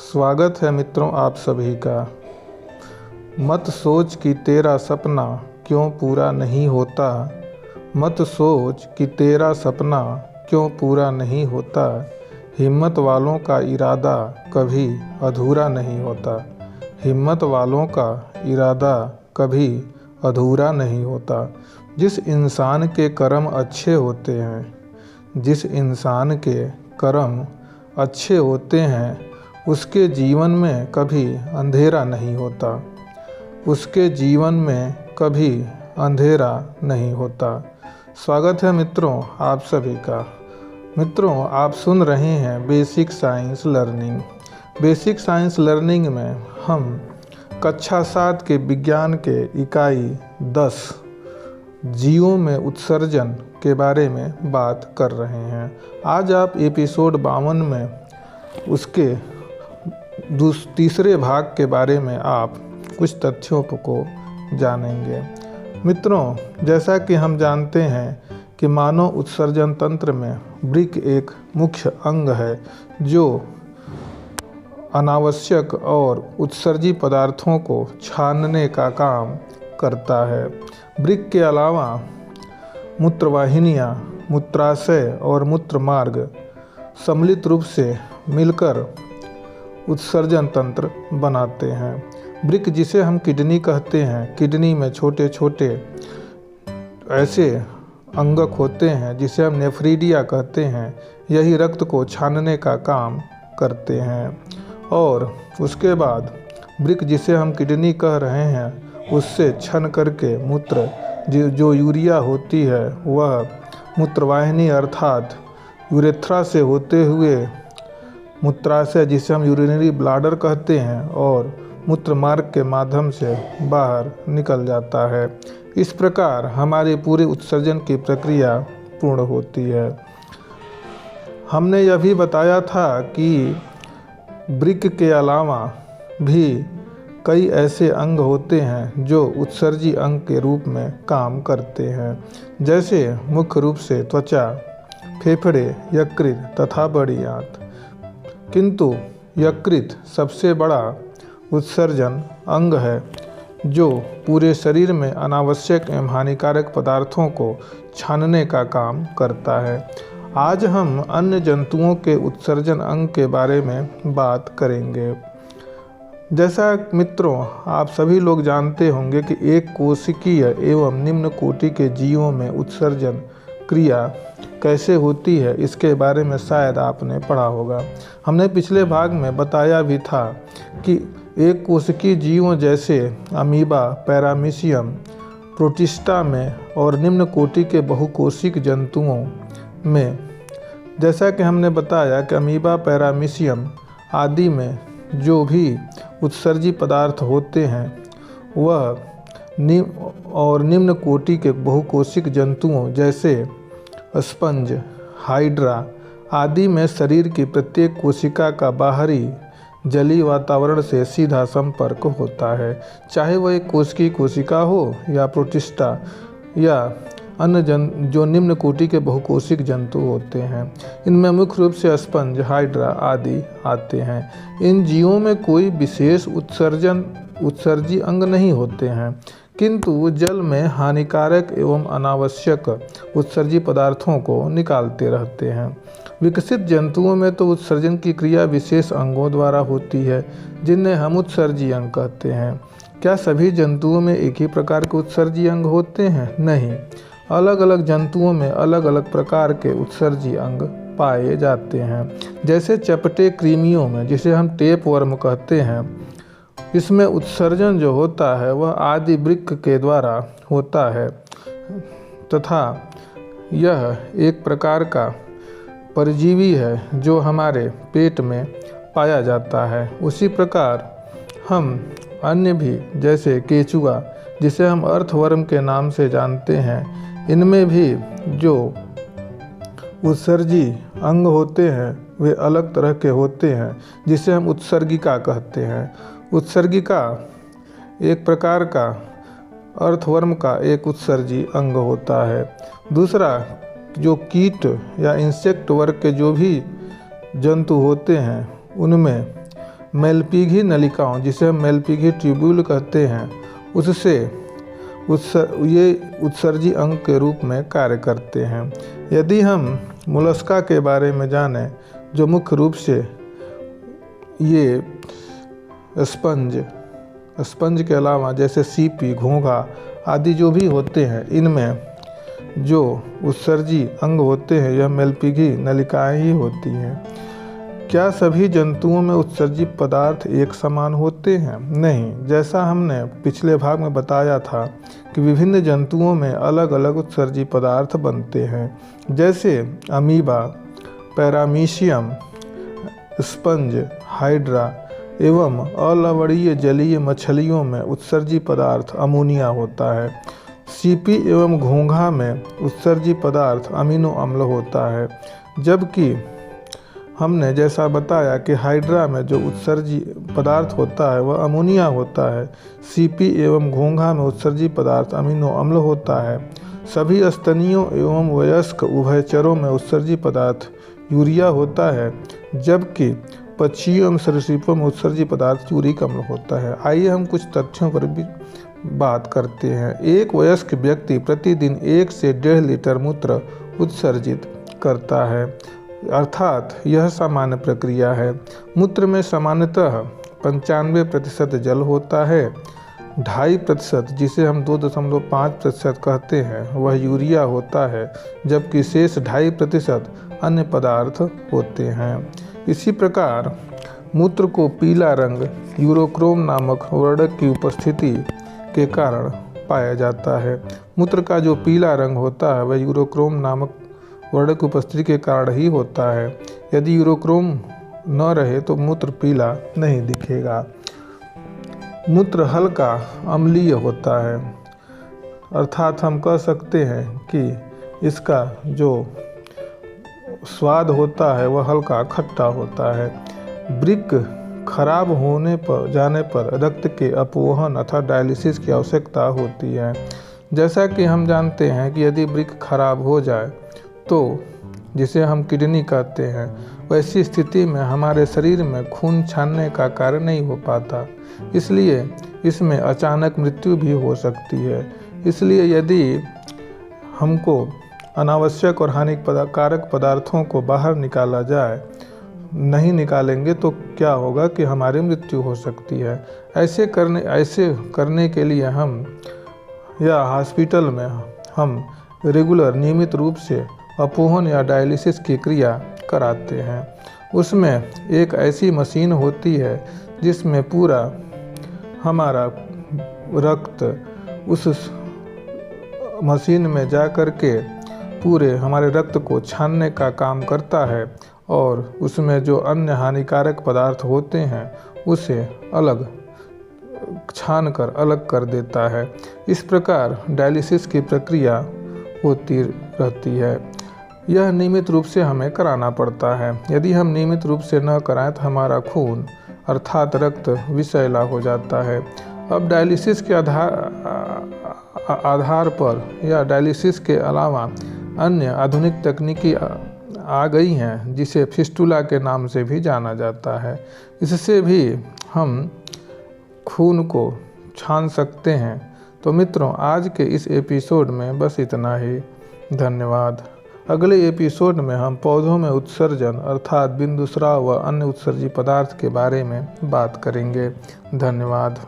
स्वागत है मित्रों आप सभी का। मत सोच कि तेरा सपना क्यों पूरा नहीं होता। मत सोच कि तेरा सपना क्यों पूरा नहीं होता। हिम्मत वालों का इरादा कभी अधूरा नहीं होता। हिम्मत वालों का इरादा कभी अधूरा नहीं होता। जिस इंसान के कर्म अच्छे होते हैं, जिस इंसान के कर्म अच्छे होते हैं, उसके जीवन में कभी अंधेरा नहीं होता। उसके जीवन में कभी अंधेरा नहीं होता। स्वागत है मित्रों आप सभी का। मित्रों, आप सुन रहे हैं basic science learning. Basic science learning में हम कक्षा 7 के विज्ञान के इकाई 10 जीवों में उत्सर्जन के बारे में बात कर रहे हैं। आज आप एपिसोड 52 में उसके तीसरे भाग के बारे में आप कुछ तथ्यों को जानेंगे। मित्रों, जैसा कि हम जानते हैं कि मानव उत्सर्जन तंत्र में वृक्क एक मुख्य अंग है जो अनावश्यक और उत्सर्जी पदार्थों को छानने का काम करता है। वृक्क के अलावा मूत्रवाहिनियाँ, मूत्राशय और मूत्रमार्ग सम्मिलित रूप से मिलकर उत्सर्जन तंत्र बनाते हैं। वृक्क, जिसे हम किडनी कहते हैं, किडनी में छोटे छोटे ऐसे अंगक होते हैं जिसे हम नेफ्रीडिया कहते हैं। यही रक्त को छानने का काम करते हैं। और उसके बाद वृक्क, जिसे हम किडनी कह रहे हैं, उससे छन करके मूत्र जो यूरिया होती है वह मूत्रवाहिनी अर्थात यूरेथ्रा से होते हुए मूत्राशय, जिसे हम यूरिनरी ब्लाडर कहते हैं, और मूत्र मार्ग के माध्यम से बाहर निकल जाता है। इस प्रकार हमारे पूरे उत्सर्जन की प्रक्रिया पूर्ण होती है। हमने यह भी बताया था कि वृक्क के अलावा भी कई ऐसे अंग होते हैं जो उत्सर्जी अंग के रूप में काम करते हैं, जैसे मुख्य रूप से त्वचा, फेफड़े, यकृत तथा बड़ी आंत। किंतु यकृत सबसे बड़ा उत्सर्जन अंग है जो पूरे शरीर में अनावश्यक एवं हानिकारक पदार्थों को छानने का काम करता है। आज हम अन्य जंतुओं के उत्सर्जन अंग के बारे में बात करेंगे। जैसा मित्रों आप सभी लोग जानते होंगे कि एक कोशिकीय एवं निम्न कोटि के जीवों में उत्सर्जन क्रिया कैसे होती है, इसके बारे में शायद आपने पढ़ा होगा। हमने पिछले भाग में बताया भी था कि एक कोशिकीय जीवों जैसे अमीबा, पैरामीशियम, प्रोटिस्टा में और निम्न कोटि के बहुकोशिक जंतुओं में, जैसा कि हमने बताया कि अमीबा, पैरामीशियम आदि में जो भी उत्सर्जी पदार्थ होते हैं वह निम्न कोटि के बहुकोशिक जंतुओं जैसे स्पंज, हाइड्रा आदि में शरीर की प्रत्येक कोशिका का बाहरी जलीय वातावरण से सीधा संपर्क होता है। चाहे वह एक कोशिकीय कोशिका हो या प्रोटिस्टा या अन्य जो निम्न कोटि के बहुकोशिक जंतु होते हैं। इनमें मुख्य रूप से स्पंज, हाइड्रा आदि आते हैं। इन जीवों में कोई विशेष उत्सर्जी अंग नहीं होते हैं, किंतु जल में हानिकारक एवं अनावश्यक उत्सर्जी पदार्थों को निकालते रहते हैं। विकसित जंतुओं में तो उत्सर्जन की क्रिया विशेष अंगों द्वारा होती है जिन्हें हम उत्सर्जी अंग कहते हैं। क्या सभी जंतुओं में एक ही प्रकार के उत्सर्जी अंग होते हैं? नहीं, अलग अलग जंतुओं में अलग अलग प्रकार के उत्सर्जी अंग पाए जाते हैं। जैसे चपटे कृमियों में, जिसे हम टेप वर्म कहते हैं, इसमें उत्सर्जन जो होता है वह आदि वृक्क के द्वारा होता है तथा यह एक प्रकार का परजीवी है जो हमारे पेट में पाया जाता है। उसी प्रकार हम अन्य भी, जैसे केचुआ, जिसे हम अर्थवर्म के नाम से जानते हैं, इनमें भी जो उत्सर्जी अंग होते हैं वे अलग तरह के होते हैं, जिसे हम उत्सर्गिका कहते हैं। उत्सर्गिका एक प्रकार का अर्थवर्म का एक उत्सर्जी अंग होता है। दूसरा, जो कीट या इंसेक्ट वर्ग के जो भी जंतु होते हैं उनमें मेलपीघी नलिकाओं, जिसे हम मेलपीघी ट्यूब्यूल कहते हैं, उससे ये उत्सर्जी अंग के रूप में कार्य करते हैं। यदि हम मोलस्का के बारे में जानें, जो मुख्य रूप से ये स्पंज के अलावा जैसे सीपी, घोंघा आदि जो भी होते हैं, इनमें जो उत्सर्जी अंग होते हैं यह मेलपीघी नलिकाएं ही होती हैं। क्या सभी जंतुओं में उत्सर्जी पदार्थ एक समान होते हैं? नहीं। जैसा हमने पिछले भाग में बताया था कि विभिन्न जंतुओं में अलग अलग उत्सर्जी पदार्थ बनते हैं, जैसे अमीबा, पैरामीशियम, स्पंज, हाइड्रा एवं अलवणीय जलीय मछलियों में उत्सर्जी पदार्थ अमोनिया होता है। सीपी एवं घोंघा में उत्सर्जी पदार्थ अमीनो अम्ल होता है, जबकि हमने जैसा बताया कि हाइड्रा में जो उत्सर्जी पदार्थ होता है वह अमोनिया होता है। सीपी एवं घोंघा में उत्सर्जी पदार्थ अमीनो अम्ल होता है। सभी स्तनियों एवं वयस्क उभयचरों में उत्सर्जी पदार्थ यूरिया होता है, जबकि पक्षियों एवं सरीसृपों में उत्सर्जी पदार्थ यूरिक अम्ल होता है। आइए हम कुछ तथ्यों पर भी बात करते हैं। एक वयस्क व्यक्ति प्रतिदिन 1 से 1.5 लीटर मूत्र उत्सर्जित करता है, अर्थात यह सामान्य प्रक्रिया है। मूत्र में सामान्यतः 95% जल होता है, 2.5% जिसे हम 2.5% कहते हैं वह यूरिया होता है, जबकि शेष 2.5% अन्य पदार्थ होते हैं। इसी प्रकार मूत्र को पीला रंग यूरोक्रोम नामक वर्णक की उपस्थिति के कारण पाया जाता है। मूत्र का जो पीला रंग होता है वह यूरोक्रोम नामक वर्णक की उपस्थिति के कारण ही होता है। यदि यूरोक्रोम न रहे तो मूत्र पीला नहीं दिखेगा। मूत्र हल्का अम्लीय होता है, अर्थात हम कह सकते हैं कि इसका जो स्वाद होता है वह हल्का खट्टा होता है। वृक्क खराब होने पर जाने पर रक्त के अपवहन अर्थात डायलिसिस की आवश्यकता होती है। जैसा कि हम जानते हैं कि यदि वृक्क खराब हो जाए तो जिसे हम किडनी कहते हैं, वैसी स्थिति में हमारे शरीर में खून छानने का कार्य नहीं हो पाता, इसलिए इसमें अचानक मृत्यु भी हो सकती है। इसलिए यदि हमको अनावश्यक और हानिकारक पदार्थों को बाहर निकाला जाए, नहीं निकालेंगे तो क्या होगा कि हमारी मृत्यु हो सकती है। ऐसे करने के लिए हम या हॉस्पिटल में हम रेगुलर नियमित रूप से अपवहन या डायलिसिस की क्रिया कराते हैं। उसमें एक ऐसी मशीन होती है जिसमें पूरा हमारा रक्त उस मशीन में जा कर के पूरे हमारे रक्त को छानने का काम करता है और उसमें जो अन्य हानिकारक पदार्थ होते हैं उसे अलग छान कर अलग कर देता है। इस प्रकार डायलिसिस की प्रक्रिया होती रहती है। यह नियमित रूप से हमें कराना पड़ता है। यदि हम नियमित रूप से न कराएं तो हमारा खून अर्थात रक्त विषैला हो जाता है। अब डायलिसिस के आधार पर या डायलिसिस के अलावा अन्य आधुनिक तकनीकी आ गई हैं जिसे फिस्टुला के नाम से भी जाना जाता है। इससे भी हम खून को छान सकते हैं। तो मित्रों, आज के इस एपिसोड में बस इतना ही। धन्यवाद। अगले एपिसोड में हम पौधों में उत्सर्जन अर्थात बिंदुस्राव व अन्य उत्सर्जी पदार्थ के बारे में बात करेंगे। धन्यवाद।